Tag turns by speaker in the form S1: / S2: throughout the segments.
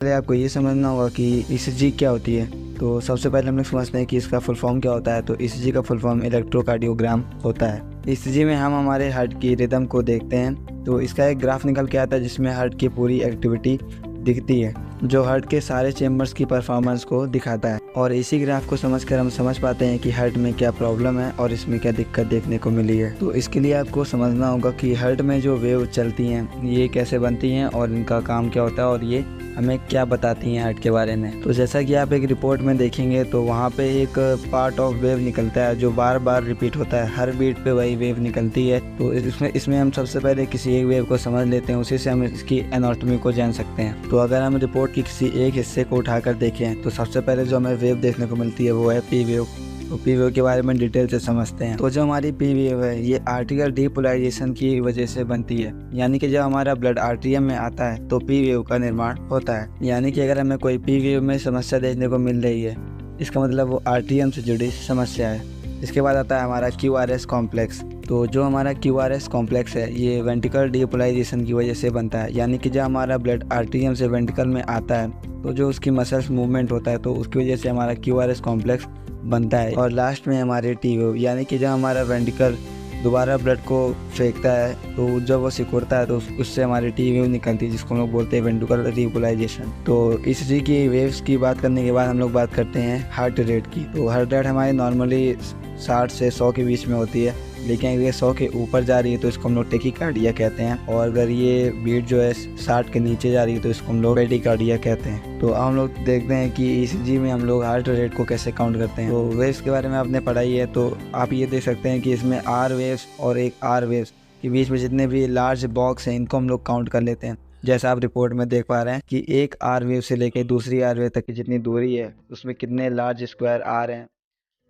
S1: पहले आपको ये समझना होगा कि ईसीजी क्या होती है। तो सबसे पहले हम लोग समझते हैं कि इसका फुल फॉर्म क्या होता है। तो ईसीजी का फुल फॉर्म इलेक्ट्रोकार्डियोग्राम होता है। ईसीजी में हम हमारे हार्ट की रिदम को देखते हैं। तो इसका एक ग्राफ निकल के आता है जिसमें हार्ट की पूरी एक्टिविटी दिखती है, जो हार्ट के सारे चेम्बर्स की परफॉर्मेंस को दिखाता है। और इसी ग्राफ को समझकर हम समझ पाते हैं कि हार्ट में क्या प्रॉब्लम है और इसमें क्या दिक्कत देखने को मिली है। तो इसके लिए आपको समझना होगा कि हार्ट में जो वेव चलती हैं ये कैसे बनती हैं और इनका काम क्या होता है और ये हमें क्या बताती हैं हार्ट के बारे में। तो जैसा कि आप एक रिपोर्ट में देखेंगे तो वहाँ पे एक पार्ट ऑफ वेव निकलता है जो बार बार रिपीट होता है, हर बीट पे वही वेव निकलती है। तो इसमें हम सबसे पहले किसी एक वेव को समझ लेते हैं, उसी से हम इसकी एनाटॉमी को जान सकते हैं। तो अगर हम रिपोर्ट की किसी एक हिस्से को उठाकर देखें तो सबसे पहले जो हमें वेव देखने को मिलती है वो है पी वेव। तो पी वेव के बारे में डिटेल से समझते हैं। तो जो हमारी पी वेव है ये आर्टिकल डीपोलराइजेशन की वजह से बनती है, यानी कि जब हमारा ब्लड आर्टरियम में आता है तो पी वेव का निर्माण होता है। यानी कि अगर हमें कोई पी वेव में समस्या देखने को मिल रही है इसका मतलब वो आर्टरियम से जुड़ी समस्या है। इसके बाद आता है हमारा क्यूआरएस कॉम्प्लेक्स। तो जो हमारा क्यूआरएस कॉम्प्लेक्स है ये वेंट्रिकल डीपोलराइजेशन की वजह से बनता है, यानी कि जब हमारा ब्लड आर्टरियम से वेंट्रिकल में आता है तो जो उसकी मसल्स मूवमेंट होता है तो उसकी वजह से हमारा क्यूआरएस कॉम्प्लेक्स बनता है। और लास्ट में हमारे टी वेव, यानी कि जब हमारा वेंट्रिकल दोबारा ब्लड को फेंकता है तो जब वो सिकुड़ता है तो उससे हमारी टी वेव निकलती है जिसको हम लोग बोलते हैं वेंट्रिकल डीपोलराइजेशन। तो ईसीजी की वेव्स की बात करने के बाद हम लोग बात करते हैं हार्ट रेट की। तो हार्ट रेट हमारी नॉर्मली 60 से 100 के बीच में होती है, लेकिन अगर ये 100 के ऊपर जा रही है तो इसको हम लोग टेकीकार्डिया कहते हैं, और अगर ये बीट जो है 60 के नीचे जा रही है तो इसको हम लोग ब्रेडिकार्डिया कहते हैं। तो हम लोग देखते हैं कि ईसीजी में हम लोग हार्ट रेट को कैसे काउंट करते हैं। तो वेव्स के बारे में आपने पढ़ाई है तो आप ये देख सकते हैं कि इसमें आर वेव्स और एक आर वेव्स के बीच में जितने भी लार्ज बॉक्स हैं इनको हम लोग काउंट कर लेते हैं। जैसा आप रिपोर्ट में देख पा रहे हैं कि एक आर वेव से लेकर दूसरी आर वेव तक की जितनी दूरी है उसमें कितने लार्ज स्क्वायर आ रहे हैं।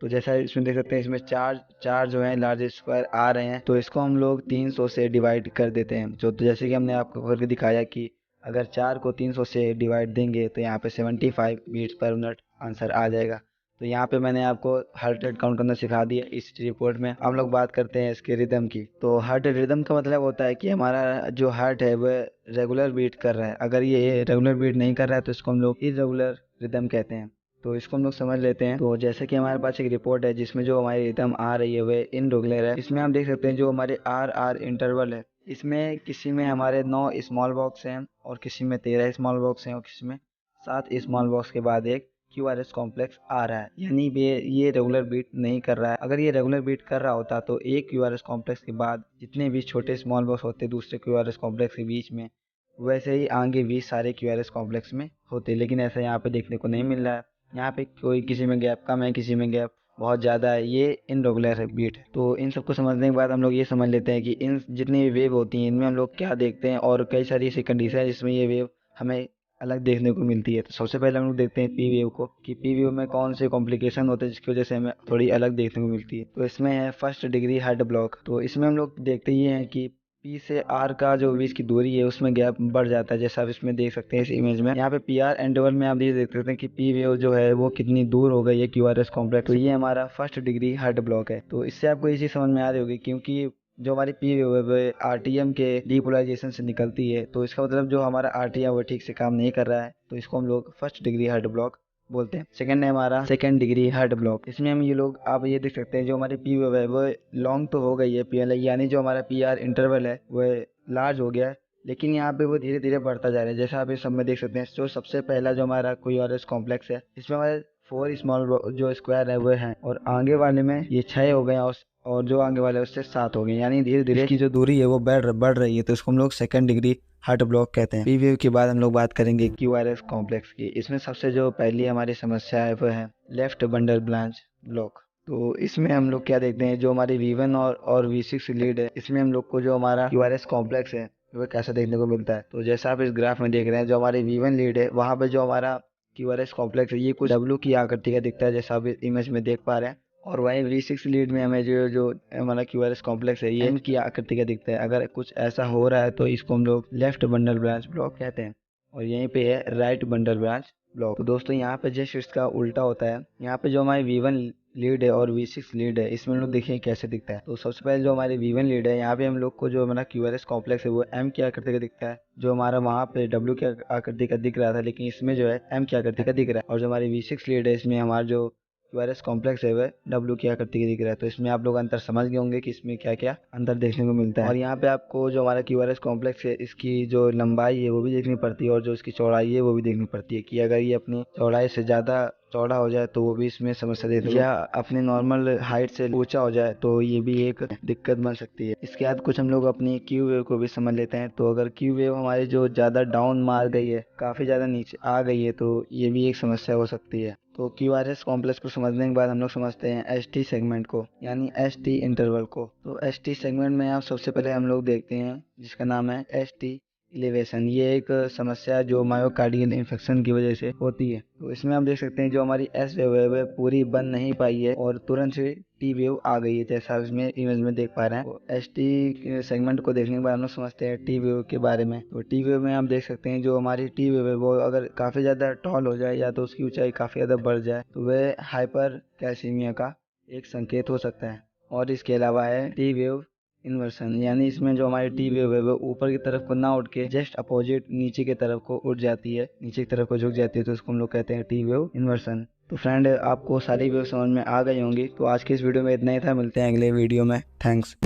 S1: तो जैसा इसमें देख सकते हैं इसमें चार चार जो है लार्ज स्क्वायर आ रहे हैं, तो इसको हम लोग 300 से डिवाइड कर देते हैं। जो तो जैसे कि हमने आपको करके दिखाया कि अगर 4 को 300 से डिवाइड देंगे तो यहाँ पे 75 बीट्स पर मिनट आंसर आ जाएगा। तो यहाँ पे मैंने आपको हार्ट रेट काउंट करना सिखा दिया इस रिपोर्ट में। हम लोग बात करते हैं इसके रिदम की। तो हार्ट रिदम का मतलब होता है कि हमारा जो हार्ट है वह रेगुलर बीट कर रहा है। अगर ये रेगुलर बीट नहीं कर रहा है तो इसको हम लोग इर्रेगुलर रिदम कहते हैं। तो इसको हम लोग समझ लेते हैं। तो जैसे कि हमारे पास एक रिपोर्ट है जिसमें जो हमारी रिदम आ रही है वह इनरेगुलर है। इसमें हम देख सकते हैं जो हमारे आर आर इंटरवल है इसमें किसी में हमारे 9 स्मॉल बॉक्स हैं और किसी में 13 स्मॉल बॉक्स हैं और किसी में 7 स्मॉल बॉक्स के बाद एक क्यूआरएस कॉम्प्लेक्स आ रहा है, यानी ये रेगुलर बीट नहीं कर रहा है। अगर ये रेगुलर बीट कर रहा होता तो एक क्यूआरएस कॉम्प्लेक्स के बाद जितने भी छोटे स्मॉल बॉक्स होते दूसरे क्यूआरएस कॉम्प्लेक्स के बीच में वैसे ही आगे भी सारे क्यूआरएस कॉम्प्लेक्स में होते, लेकिन ऐसा यहाँ पे देखने को नहीं मिल रहा है। यहाँ पे कोई किसी में गैप कम है, किसी में गैप बहुत ज़्यादा है, ये इनरेगुलर है बीट। तो इन सबको समझने के बाद हम लोग ये समझ लेते हैं कि इन जितनी भी वेव होती हैं इनमें हम लोग क्या देखते हैं, और कई सारी ऐसी कंडीशन है जिसमें ये वेव हमें अलग देखने को मिलती है। तो सबसे पहले हम लोग देखते हैं पी वेव को कि पी वेव में कौन से कॉम्प्लिकेशन होते हैं जिसकी वजह से हमें थोड़ी अलग देखने को मिलती है। तो इसमें है फर्स्ट डिग्री हार्ट ब्लॉक। तो इसमें हम लोग देखते ही हैं कि पी से आर का जो बीच की दूरी है उसमें गैप बढ़ जाता है, जैसा आप इसमें देख सकते हैं इस इमेज में। यहाँ पे पी आर इंटरवल में आप ये देख सकते हैं कि पी वेव जो है वो कितनी दूर हो गई है क्यूआरएस कॉम्प्लेक्स। तो ये हमारा फर्स्ट डिग्री हार्ट ब्लॉक है। तो इससे आपको ये चीज समझ में आ रही होगी क्योंकि जो हमारी पी वेव है वो आरटीएम के डीपोलराइजेशन से निकलती है। तो इसका मतलब जो हमारा आरटीएम वो ठीक से काम नहीं कर रहा है, तो इसको हम लोग फर्स्ट डिग्री हार्ट ब्लॉक बोलते हैं। सेकंड है हमारा सेकंड डिग्री हार्ट ब्लॉक। इसमें हम ये लोग आप ये देख सकते हैं जो हमारी पी वेव है वो लॉन्ग तो हो गई है पीएल, यानी जो हमारा पी आर इंटरवल है वो लार्ज हो गया है, लेकिन यहाँ पे वो धीरे धीरे बढ़ता जा रहा है। जैसा आप इस सब में देख सकते हैं जो सबसे पहला जो हमारा क्यूआरएस कॉम्प्लेक्स है इसमें हमारे 4 स्मॉल जो स्क्वायर है वो है, और आगे वाले में ये 6 हो गए और जो आगे वाले उससे 7 हो गए, यानी धीरे धीरे इसकी जो दूरी है वो बढ़ रही है। तो इसको हम लोग सेकंड डिग्री हार्ट ब्लॉक कहते हैं। पी वेव के बाद हम लोग बात करेंगे क्यूआरएस कॉम्प्लेक्स की। इसमें सबसे जो पहली हमारी समस्या है वो है लेफ्ट बंडल ब्रांच ब्लॉक। तो इसमें हम लोग क्या देखते हैं जो हमारी V1 और V6 लीड है इसमें हम लोग को जो हमारा क्यूआरएस कॉम्प्लेक्स है वो कैसा देखने को मिलता है। तो जैसा आप इस ग्राफ में देख रहे हैं जो हमारी V1 लीड है वहाँ पे जो हमारा क्यूआरएस कॉम्प्लेक्स है ये कुछ W की आकृति का दिखता है, जैसा आप इमेज में देख पा रहे हैं। और वहीं V6 लीड में हमें जो जो हमारा क्यूआरएस कॉम्प्लेक्स है ये M की आकृति का दिखता है। अगर कुछ ऐसा हो रहा है तो इसको हम लोग लेफ्ट बंडल ब्रांच ब्लॉक कहते हैं, और यहीं पे है राइट बंडल ब्रांच ब्लॉक। तो दोस्तों यहाँ पे जस्ट इसका उल्टा होता है। यहाँ पे जो हमारी V1 लीड है और V6 लीड है, इसमें हम लोग देखिए कैसे दिखता है। तो सबसे पहले जो हमारे V1 लीड है, यहाँ पे हम लोग को जो हमारा QRS कॉम्प्लेक्स है वो M की आकृति का दिखता है। जो हमारा वहाँ पे W की आकृति का दिख रहा था, लेकिन इसमें जो है M की आकृति का दिख रहा है। और जो हमारी V6 लीड है, इसमें हमारा जो QRS कॉम्प्लेक्स है वह W की आकृति का दिख रहा है। तो इसमें आप लोग अंतर समझ गए होंगे कि इसमें क्या क्या अंतर देखने को मिलता है। और यहाँ पे आपको जो हमारा QRS कॉम्प्लेक्स है, इसकी जो लंबाई है वो भी देखनी पड़ती है और जो इसकी चौड़ाई है वो भी देखनी पड़ती है कि अगर ये अपनी चौड़ाई से ज़्यादा चौड़ा हो जाए तो वो भी इसमें समस्या देती है, या अपनी नॉर्मल हाइट से ऊंचा हो जाए तो ये भी एक दिक्कत बन सकती है। इसके बाद कुछ हम लोग अपनी क्यू वेव को भी समझ लेते हैं। तो अगर क्यू वेव हमारी जो ज़्यादा डाउन मार गई है, काफ़ी ज़्यादा नीचे आ गई है, तो ये भी एक समस्या हो सकती है। तो QRS कॉम्प्लेक्स को समझने के बाद हम लोग समझते हैं ST सेगमेंट को, यानी ST इंटरवल को। तो ST सेगमेंट में आप सबसे पहले हम लोग देखते हैं जिसका नाम है ST इलेवेशन। ये एक समस्या है जो मायोकार्डियल इन्फेक्शन की वजह से होती है। तो इसमें हम देख सकते हैं जो हमारी S वेव है पूरी बन नहीं पाई है और तुरंत से T वेव आ गई है, जैसा इसमें इमेज में देख पा रहे हैं। तो ST सेगमेंट को देखने के बाद हम लोग समझते हैं T वेव के बारे में। तो T वेव में हम देख सकते हैं जो हमारी T वेव है वो अगर काफ़ी ज़्यादा टॉल हो जाए या तो उसकी ऊंचाई काफ़ी ज़्यादा बढ़ जाए तो वह हाइपर कैल्सीमिया का एक संकेत हो सकता है। और इसके अलावा है T वेव इन्वर्सन, यानी इसमें जो हमारी टी वेव है वो ऊपर की तरफ को ना उठ के जस्ट अपोजिट नीचे की तरफ को उठ जाती है, नीचे की तरफ को झुक जाती है, तो इसको हम लोग कहते हैं टी वेव इन्वर्सन। तो फ्रेंड, आपको सारी वेव समझ में आ गई होंगी। तो आज की इस वीडियो में इतना ही था, मिलते हैं अगले वीडियो में। थैंक्स।